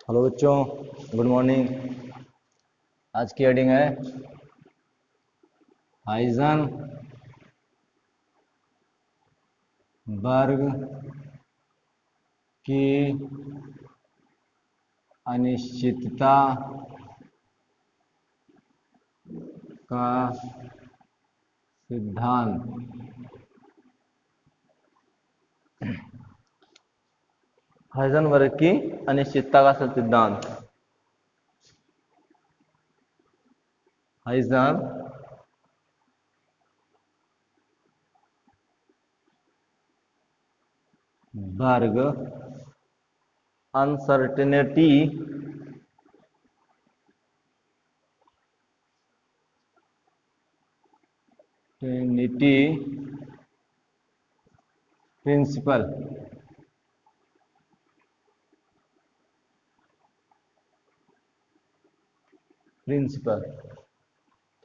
Hello बच्चों, good morning. आज की हेडिंग है हाइजेनबर्ग की अनिश्चितता का सिद्धांत। हाइजेनबर्ग की अनिश्चितता का सिद्धांत। हाइजेनबर्ग अनसर्टेनिटी प्रिंसिपल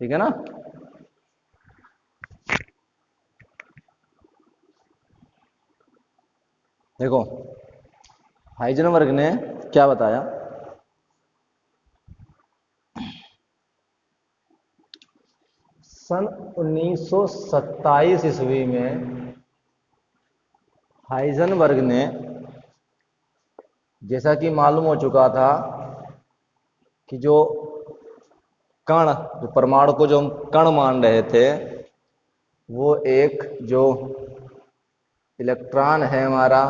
ठीक है ना। देखो, हाइजेनबर्ग ने क्या बताया। सन 1927 ईस्वी में हाइजेनबर्ग ने, जैसा कि मालूम हो चुका था कि जो कण, जो परमाणु को जो हम कण मान रहे थे, वो एक जो इलेक्ट्रॉन है हमारा,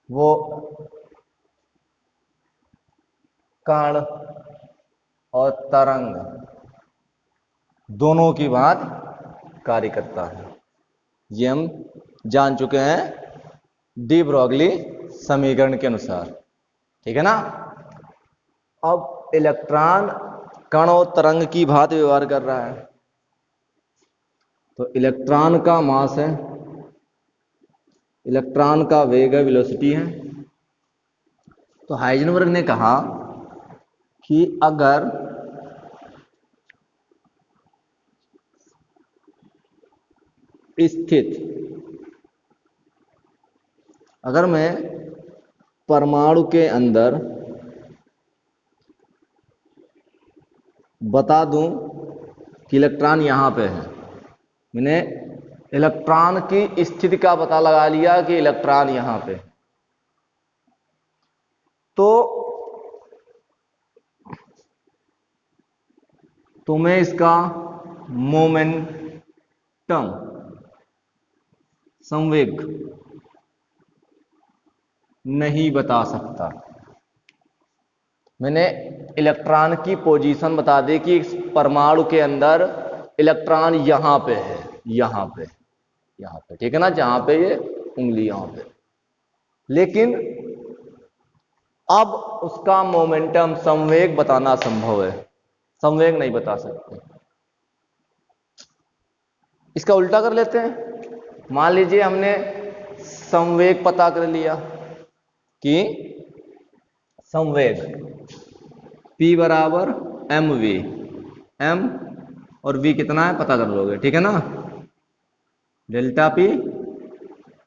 वो कण और तरंग दोनों की बात कार्य करता है। ये हम जान चुके हैं डी ब्रोगली समीकरण के अनुसार, ठीक है ना। अब इलेक्ट्रॉन कण और तरंग की भांति व्यवहार कर रहा है। तो इलेक्ट्रॉन का मास है, इलेक्ट्रॉन का वेग है, वेलोसिटी है। तो हाइजेनबर्ग ने कहा कि अगर अगर मैं परमाणु के अंदर बता दूं कि इलेक्ट्रॉन यहां पे है, मैंने इलेक्ट्रॉन की स्थिति का पता लगा लिया कि इलेक्ट्रॉन यहां पे, तो मैं इसका मोमेंटम, संवेग नहीं बता सकता। मैंने इलेक्ट्रॉन की पोजीशन बता दी कि इस परमाणु के अंदर इलेक्ट्रॉन यहां पे है, यहां पे, ठीक है ना, जहां पे ये उंगली यहां पे। लेकिन अब उसका मोमेंटम, संवेग बताना संभव है, संवेग नहीं बता सकते। इसका उल्टा कर लेते हैं। मान लीजिए हमने संवेग पता कर लिया कि संवेग P बराबर एम वी, एम और V कितना है पता कर लोगे, ठीक है ना। डेल्टा P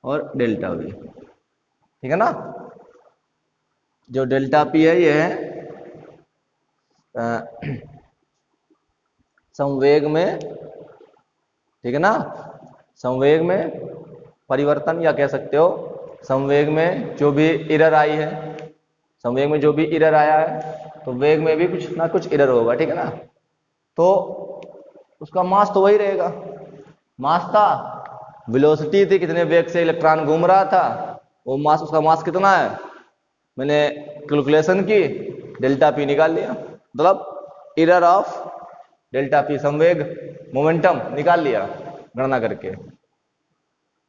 और डेल्टा V, ठीक है ना। जो डेल्टा P है ये है संवेग में, ठीक है ना, संवेग में परिवर्तन, या कह सकते हो संवेग में जो भी एरर आई है, संवेग में जो भी एरर आया है, तो वेग में भी कुछ ना कुछ एरर होगा, ठीक है ना। तो उसका मास तो वही रहेगा, मास था, वेलोसिटी थी, कितने वेग से इलेक्ट्रॉन घूम रहा था, वो मास, उसका मास कितना है, मैंने कैलकुलेशन की, डेल्टा पी निकाल लिया, मतलब एरर ऑफ डेल्टा पी, संवेग मोमेंटम निकाल लिया गणना करके।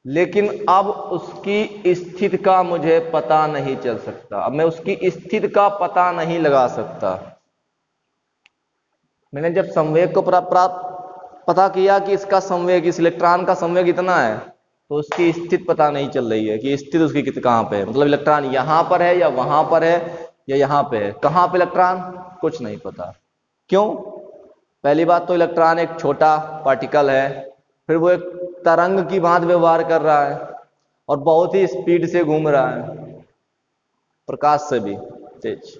लेकिन अब उसकी स्थिति का मुझे पता नहीं चल सकता, अब मैं उसकी स्थिति का पता नहीं लगा सकता। मैंने जब संवेग को पता किया कि इसका संवेग, इस इलेक्ट्रॉन का संवेग इतना है, तो उसकी स्थिति पता नहीं चल रही है कि स्थिति उसकी कहां पे है, मतलब इलेक्ट्रॉन यहां पर है या वहां पर है या यहां पे है, कहां पे इलेक्ट्रॉन, कुछ नहीं पता। क्यों? पहली बात तो इलेक्ट्रॉन एक छोटा पार्टिकल है, फिर वो एक तरंग की भांति व्यवहार कर रहा है और बहुत ही स्पीड से घूम रहा है, प्रकाश से भी, तेज।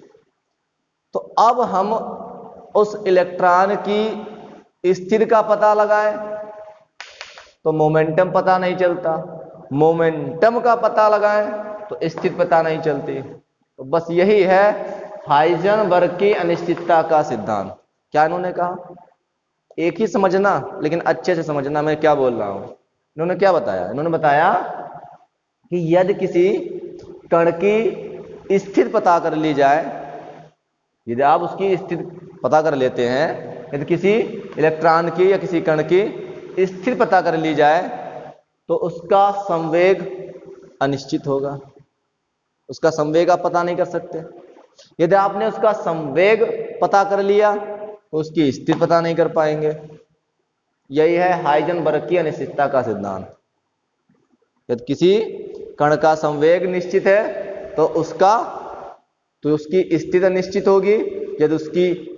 तो अब हम उस इलेक्ट्रॉन की स्थिति का पता लगाएं तो मोमेंटम पता नहीं चलता, मोमेंटम का पता लगाएं तो स्थिति पता नहीं चलती। तो बस यही है हाइजेनबर्ग की अनिश्चितता का सिद्धांत। क्या इन्होंने कहा, एक ही समझना लेकिन अच्छे से समझना मैं क्या बोल रहा हूं। इन्होंने क्या बताया, इन्होंने बताया कि यदि किसी कण की स्थिति पता कर ली जाए, यदि आप उसकी स्थिति पता कर लेते हैं, यदि किसी इलेक्ट्रॉन की या किसी कण की स्थिति पता कर ली जाए तो उसका संवेग अनिश्चित होगा। उसका संवेग आप पता नहीं कर सकते। यदि आपने उसका संवेग पता कर लिया तो उसकी स्थिति पता नहीं कर पाएंगे। यही है हाइजेनबर्ग की अनिश्चितता का सिद्धांत। यदि किसी कण का संवेग निश्चित है तो उसकी स्थिति निश्चित होगी। यदि उसकी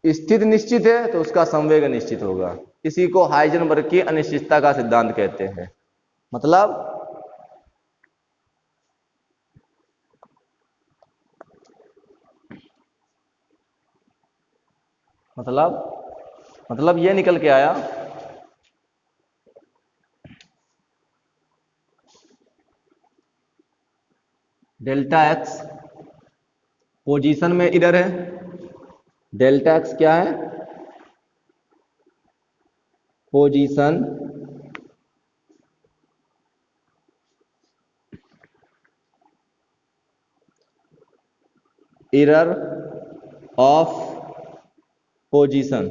स्थिति निश्चित है तो उसका संवेग निश्चित होगा। इसी को हाइजेनबर्ग की अनिश्चितता का सिद्धांत कहते हैं। मतलब ये निकल के आया डेल्टा एक्स पोजीशन में इधर है। डेल्टा एक्स क्या है, position error of position.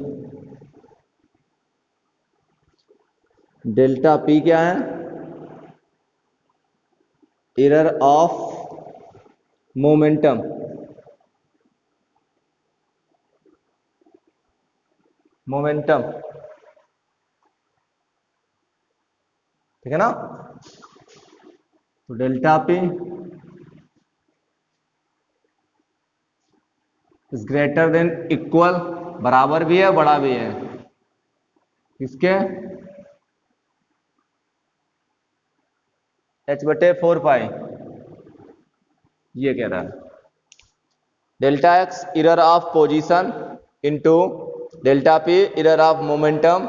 Delta P क्या है, एरर ऑफ मोमेंटम। ठीक है ना। तो delta P is greater than equal, बराबर भी है बड़ा भी है किसके, h/4 ये कह रहा है। Delta x error of position into delta P error of momentum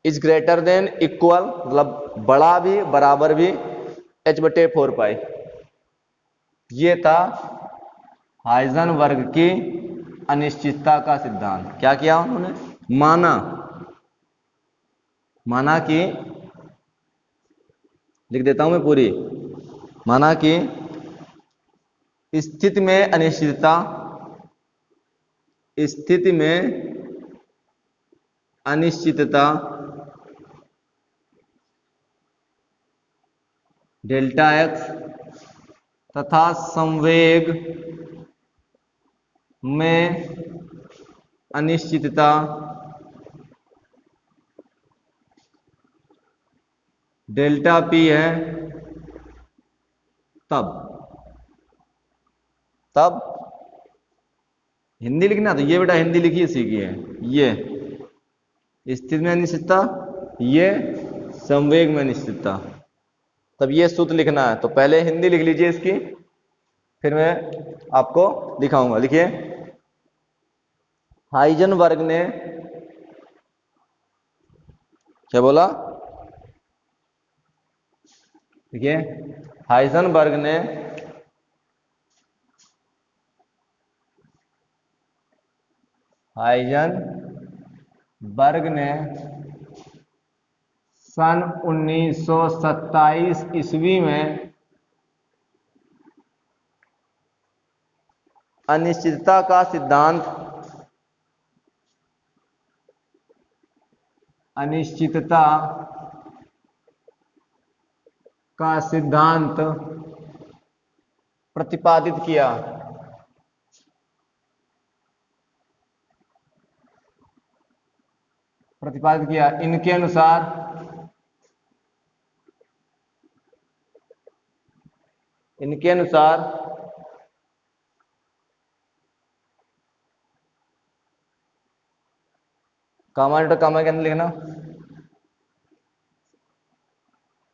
is greater than equal, मतलब बड़ा भी बराबर भी h/4 ये था हाइजेनबर्ग की अनिश्चितता का सिद्धांत। क्या किया उन्होंने, माना कि, लिख देता हूं मैं पूरी, माना कि स्थिति में अनिश्चितता डेल्टा एक्स तथा संवेग में अनिश्चितता डेल्टा पी है, तब हिंदी लिखना, तो ये बेटा हिंदी लिखिए सीखिए। ये स्थिति में अनिश्चितता, ये संवेग में अनिश्चितता, तब ये सूत्र लिखना है। तो पहले हिंदी लिख लीजिए इसकी, फिर मैं आपको दिखाऊंगा। लिखिए, हाइजेनबर्ग ने क्या बोला, देखिए हाइजेनबर्ग ने सन 1927 ईस्वी में अनिश्चितता का सिद्धांत, प्रतिपादित किया। इनके अनुसार कामा इनवर्टर कामा के अंदर लिखना,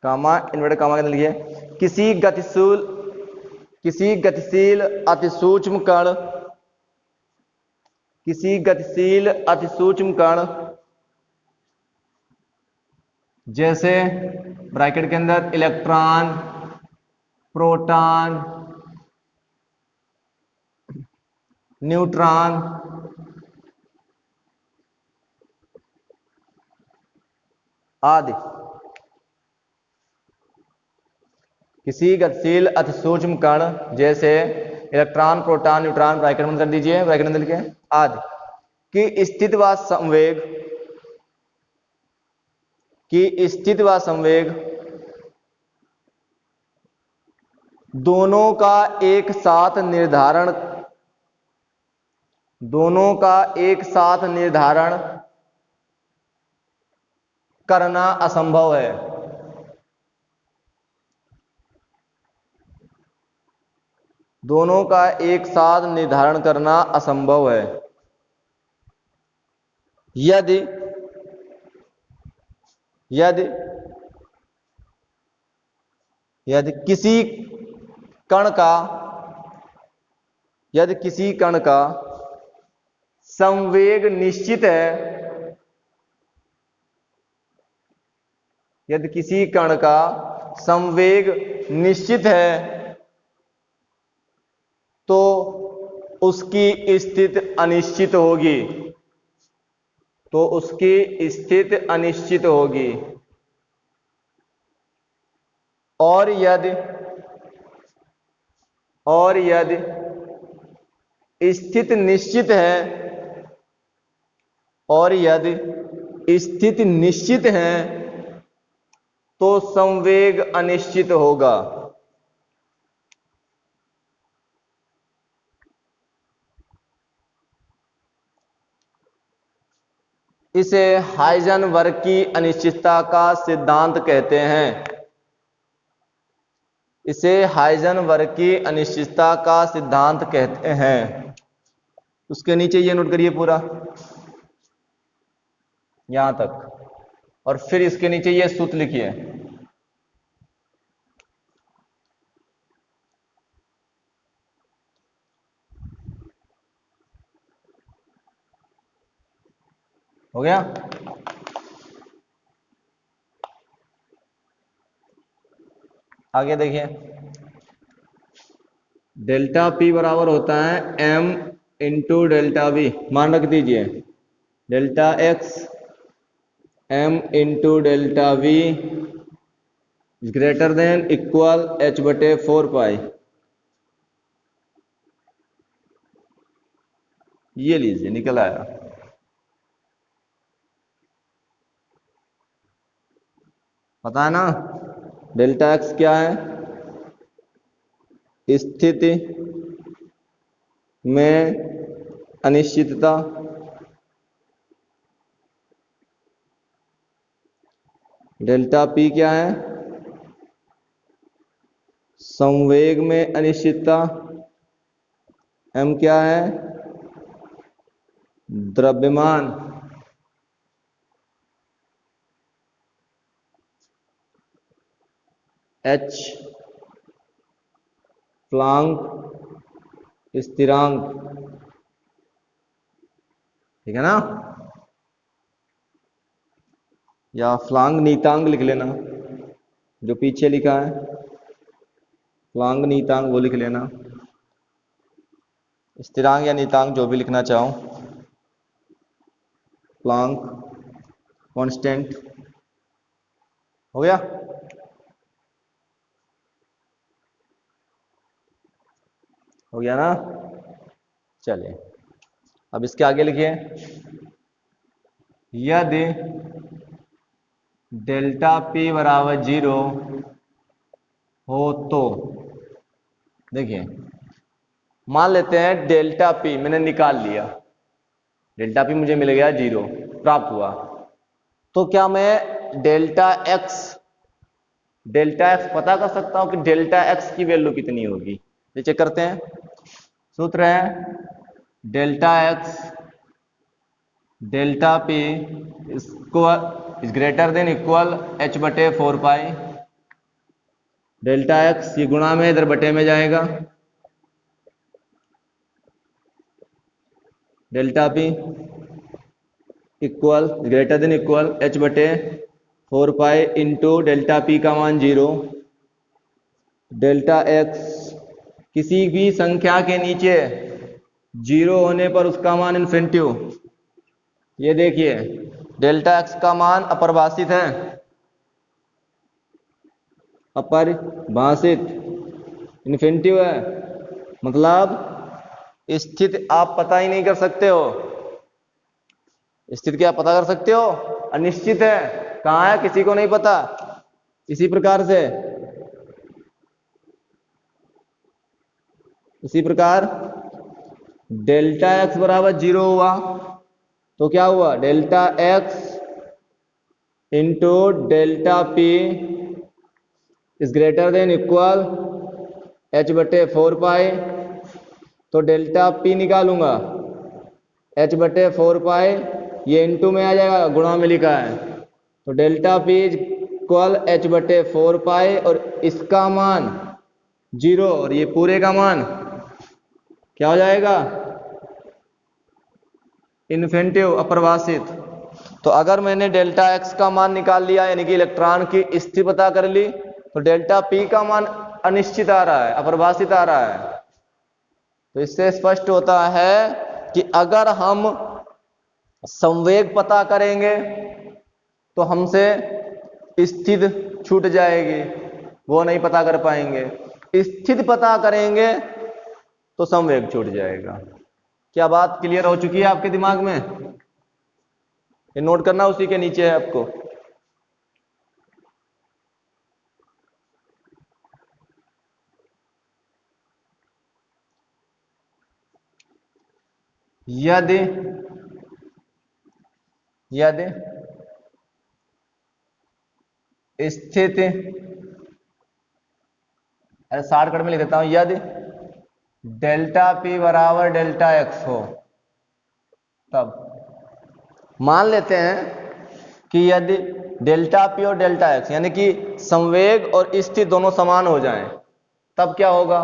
कामा इनवर्टर कामा के अंदर लिखिए, किसी गतिशील किसी गतिशील अतिसूक्ष्म कण, किसी गतिशील अतिसूक्ष्म कण जैसे ब्रैकेट के अंदर इलेक्ट्रॉन, प्रोटॉन, न्यूट्रॉन, आदि, किसी गतिशील अतिसूक्ष्म कण जैसे इलेक्ट्रॉन, प्रोटॉन, न्यूट्रॉन, ब्रैकेट बंद कर दीजिए, ब्रैकेट बंद लिखे, आदि की स्थिति व संवेग, की स्थिति व संवेग दोनों का एक साथ निर्धारण, दोनों का एक साथ निर्धारण करना असंभव है। दोनों का एक साथ निर्धारण करना असंभव है। यदि यदि यदि किसी कण का, यदि किसी कण का संवेग निश्चित है, यदि किसी कण का संवेग निश्चित है तो उसकी स्थिति अनिश्चित होगी, तो उसकी स्थिति अनिश्चित होगी। और यदि स्थिति निश्चित है, और यदि स्थिति निश्चित है तो संवेग अनिश्चित होगा। इसे हाइजेनबर्ग की अनिश्चितता का सिद्धांत कहते हैं। इसे हाइजेनबर्ग की अनिश्चितता का सिद्धांत कहते हैं। उसके नीचे ये नोट करिए पूरा यहां तक, और फिर इसके नीचे ये सूत्र लिखिए। हो गया? आगे देखिए, डेल्टा पी बराबर होता है m इंटू डेल्टा वी। मान रख दीजिए delta x m into delta V greater than equal h/4 पाई। ये लीजिए निकल आया। पता है ना डेल्टा एक्स क्या है? स्थिति में अनिश्चितता, डेल्टा पी क्या है? संवेग में अनिश्चितता, m क्या है? द्रव्यमान, h प्लांक स्थिरांक। ठीक है ना? या प्लांक नीतांक लिख लेना, जो पीछे लिखा है प्लांक नीतांक वो लिख लेना, स्थिरांक या नीतांक जो भी लिखना चाहो। Planck constant. हो गया? हो गया ना? चलिए अब इसके आगे लिखिए, यदि डेल्टा पी बराबर 0 हो तो, देखिए मान लेते हैं डेल्टा पी मैंने निकाल लिया, डेल्टा पी मुझे मिल गया 0 प्राप्त हुआ, तो क्या मैं डेल्टा एक्स पता कर सकता हूं कि डेल्टा एक्स की वैल्यू कितनी होगी? चेक करते हैं। सूत्र है delta x delta P is greater than equal h/4 pi. Delta x ये गुणा में इधर बटे में जाएगा, delta P equal greater than equal h बटे 4 पाई इंटू डेल्टा पी का मान 0, डेल्टा एक्स किसी भी संख्या के नीचे 0 होने पर उसका मान इन्फिनिटिव। ये देखिए डेल्टा एक्स का मान अपरिभाषित है, अपरिभाषित इन्फिनिटिव है, मतलब स्थिति आप पता ही नहीं कर सकते हो। स्थिति क्या पता कर सकते हो? अनिश्चित है, कहाँ है किसी को नहीं पता। इसी प्रकार डेल्टा एक्स बराबर 0 हुआ तो क्या हुआ? Delta x into delta P is greater than equal h बटे 4 पाई। तो डेल्टा पी निकालूंगा h बटे 4 पाई, ये इंटू में आ जाएगा, गुणा में लिखा है। तो delta P is equal h बटे 4 पाई और इसका मान 0 और ये पूरे का मान क्या हो जाएगा? इन्फिनिटिव, अपरिभाषित। तो अगर मैंने डेल्टा एक्स का मान निकाल लिया यानी कि इलेक्ट्रॉन की स्थिति पता कर ली, तो डेल्टा पी का मान अनिश्चित आ रहा है, अपरिभाषित आ रहा है। तो इससे स्पष्ट होता है कि अगर हम संवेग पता करेंगे तो हमसे स्थिति छूट जाएगी, वो नहीं पता कर पाएंगे। स्थिति पता करेंगे तो संवेग छूट जाएगा। क्या बात क्लियर हो चुकी है आपके दिमाग में? ये नोट करना उसी के नीचे है आपको। यदि स्थिति, शॉर्टकट में लिख देता हूं, यदि डेल्टा पी बराबर डेल्टा एक्स हो, तब मान लेते हैं कि यदि डेल्टा पी और डेल्टा एक्स यानी कि संवेग और स्थिति दोनों समान हो जाएं, तब क्या होगा?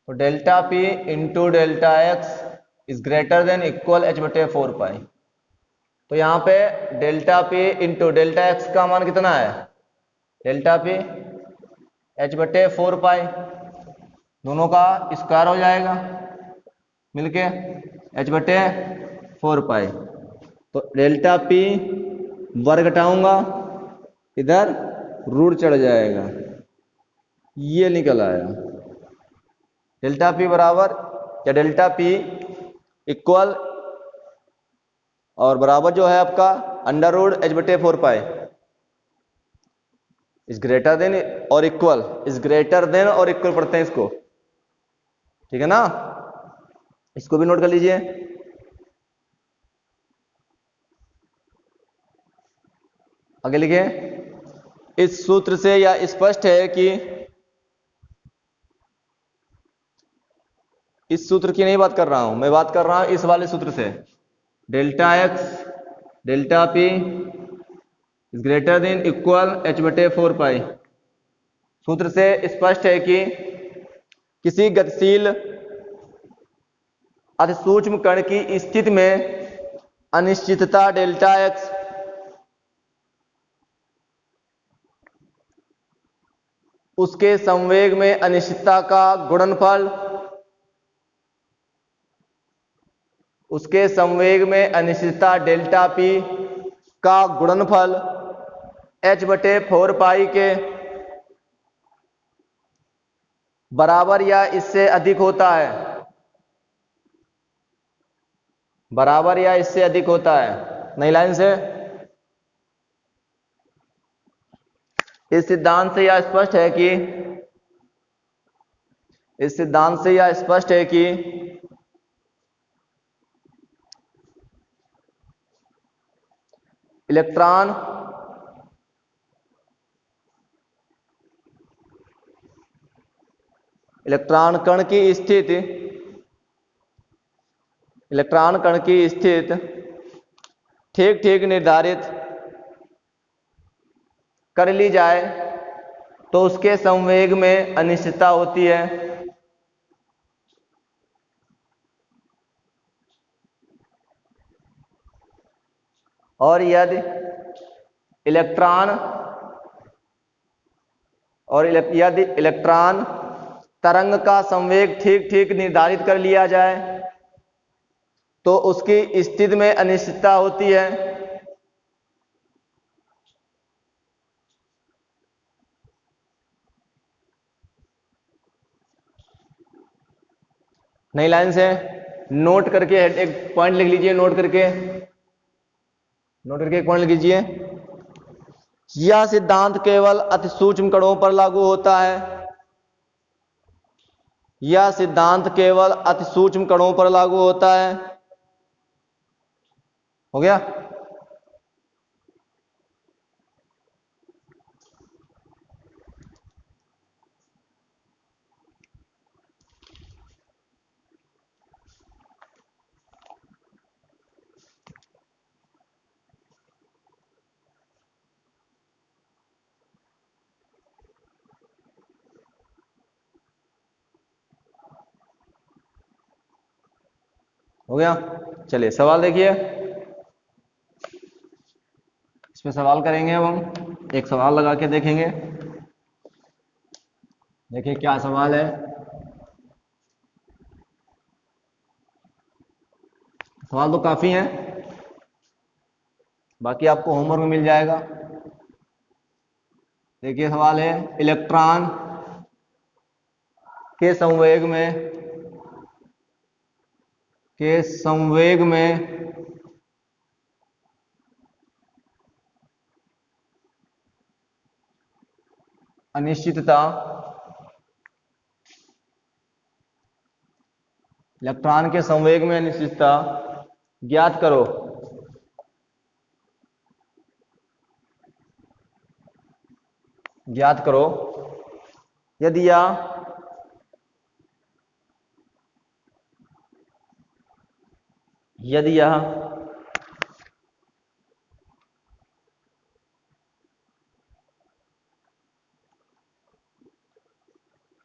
तो delta P into delta x is greater than equal h बटे 4 पाई। तो यहां पे delta P into delta x का मान कितना है? डेल्टा पी h बटे 4 पाई, दोनों का स्क्वायर हो जाएगा मिलके h बटे 4 पाई। तो डेल्टा पी वर्ग घटाऊंगा, इधर रूट चढ़ जाएगा, ये निकल आया। डेल्टा पी बराबर या डेल्टा पी इक्वल और बराबर जो है आपका अंडर रूट h बटे 4 पाई इज ग्रेटर देन और इक्वल, इज ग्रेटर देन और इक्वल पढ़ते हैं इसको, ठीक है ना? इसको भी नोट कर लीजिए। आगे लिखिए, इस सूत्र से यह स्पष्ट है कि, इस सूत्र की नहीं बात कर रहा हूं मैं, बात कर रहा हूं इस वाले सूत्र से, delta x delta P is greater than equal h बटे 4 पाई। सूत्र से स्पष्ट है कि किसी गतिशील अतिसूक्ष्म कण की स्थिति में अनिश्चितता डेल्टा एक्स उसके संवेग में अनिश्चितता का गुणनफल, उसके संवेग में अनिश्चितता डेल्टा पी का गुणनफल h बटे 4 पाई के बराबर या इससे अधिक होता है, बराबर या इससे अधिक होता है। नई लाइन से इस सिद्धांत से यह स्पष्ट है कि, इस सिद्धांत से यह स्पष्ट है कि इलेक्ट्रॉन कण की स्थिति, इलेक्ट्रॉन कण की स्थिति ठीक ठीक निर्धारित कर ली जाए तो उसके संवेग में अनिश्चितता होती है। और यदि इलेक्ट्रॉन तरंग का संवेग ठीक ठीक निर्धारित कर लिया जाए तो उसकी स्थिति में अनिश्चितता होती है। नई लाइन से नोट करके एक पॉइंट लिख लीजिए, नोट करके एक पॉइंट लिख लीजिए। यह सिद्धांत केवल अति सूक्ष्म कणों पर लागू होता है। यह सिद्धांत केवल अति सूक्ष्म कणों पर लागू होता है। हो गया? हो गया? चलिए सवाल देखिए, इसमें सवाल करेंगे। अब हम एक सवाल लगा के देखेंगे। देखिए क्या सवाल है। सवाल तो काफी हैं, बाकी आपको होमवर्क में मिल जाएगा। देखिए सवाल है, इलेक्ट्रॉन के संवेग में अनिश्चितता, इलेक्ट्रॉन के संवेग में अनिश्चितता ज्ञात करो। ज्ञात करो यदि यह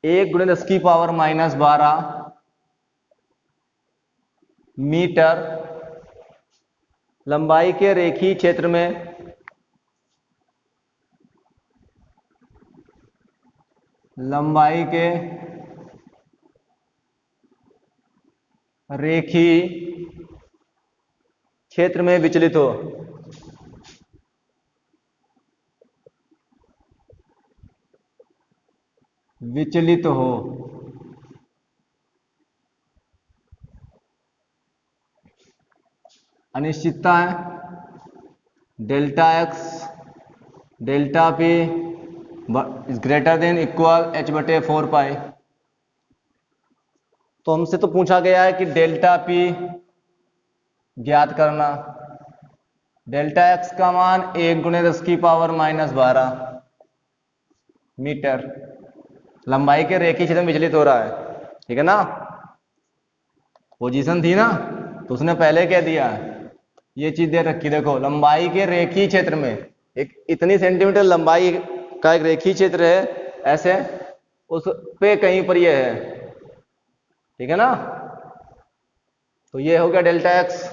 1×10⁻12 मीटर लंबाई के रेखीय क्षेत्र में विचलित हो। अनिश्चितता है delta x delta P is greater than equal h/4 π। तो हमसे तो पूछा गया है कि डेल्टा पी ज्ञात करना। डेल्टा एक्स का मान 1×10⁻12 मीटर लंबाई के रेखीय क्षेत्र में विचलित हो रहा है। ठीक है ना? पोजीशन थी ना, तो उसने पहले कह दिया ये चीज दे रखी। देखो लंबाई के रेखीय क्षेत्र में एक इतनी सेंटीमीटर लंबाई का एक रेखीय क्षेत्र है, ऐसे उस पे कहीं पर ये है। ठीक है ना? तो ये हो गया delta x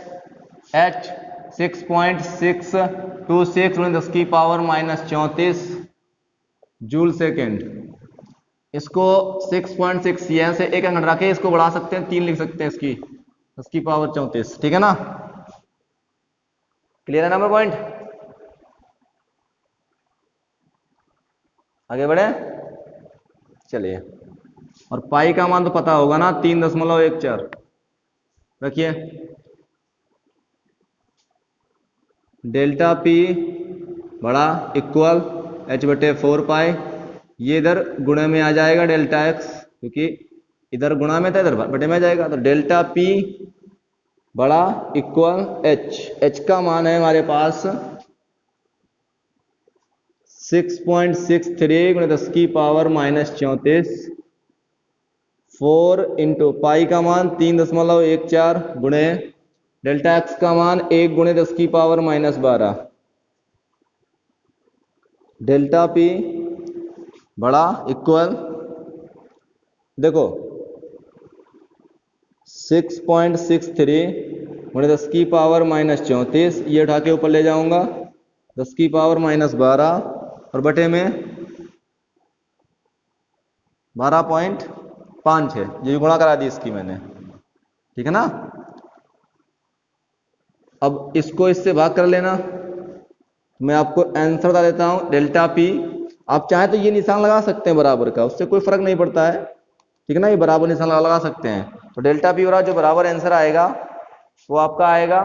h 6.626×10⁻³ joule second. इसको 6.6 यहाँ से एक अंक हटा के इसको बढ़ा सकते हैं, 3 लिख सकते हैं इसकी 10⁻34। ठीक है ना? क्लियर है ना पॉइंट? आगे बढ़े, चलिए। और पाई का मान तो पता होगा ना, 3.14। रखिए डेल्टा पी बड़ा इक्वल h/4 π। ये इधर गुणे में आ जाएगा डेल्टा एक्स, क्योंकि इधर गुणा में था, इधर बटे में आ जाएगा। तो डेल्टा पी बड़ा इक्वल h का मान है हमारे पास 6.63×10⁻34। 4 इंटू पाई का मान 3.14 गुणे डेल्टा एक्स का मान 1×10⁻12। डेल्टा पी बड़ा इक्वल, देखो 6.63 गुणे 10 की पावर माइनस 34, ये उठा के ऊपर ले जाऊंगा 10 की पावर माइनस 12 और बटे में 12.5 है, ये गुणा करा दी इसकी मैंने, ठीक है ना। अब इसको इससे भाग कर लेना, मैं आपको आंसर बता देता हूं, डेल्टा पी। आप चाहे तो ये निशान लगा सकते हैं बराबर का, उससे कोई फर्क नहीं पड़ता है, ठीक है ना, ये बराबर निशान लगा सकते हैं। तो डेल्टा पी और जो बराबर आंसर आएगा वो आपका आएगा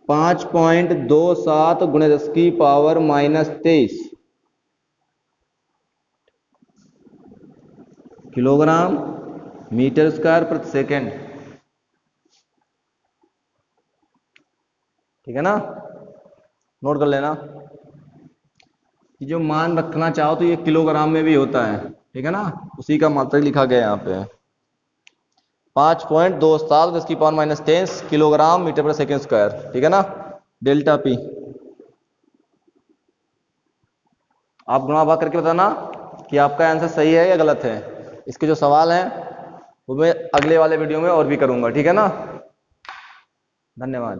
5.27 गुणे 10 की power minus 23 kilogram metre square प्रति सेकेंड, ठीक है ना। नोट कर लेना कि जो मान रखना चाहो तो ये किलोग्राम में भी होता है, ठीक है ना, उसी का मात्रक लिखा गया यहाँ पे 5.27 10 की पावर माइनस 23 किलोग्राम मीटर पर सेकेंड स्क्वायर, ठीक है ना। डेल्टा पी आप गुणा भाग करके बताना कि आपका आंसर सही है या गलत है। इसके जो सवाल हैं वो मैं अगले वाले वीडियो में और भी करूंगा, ठीक है ना। धन्यवाद।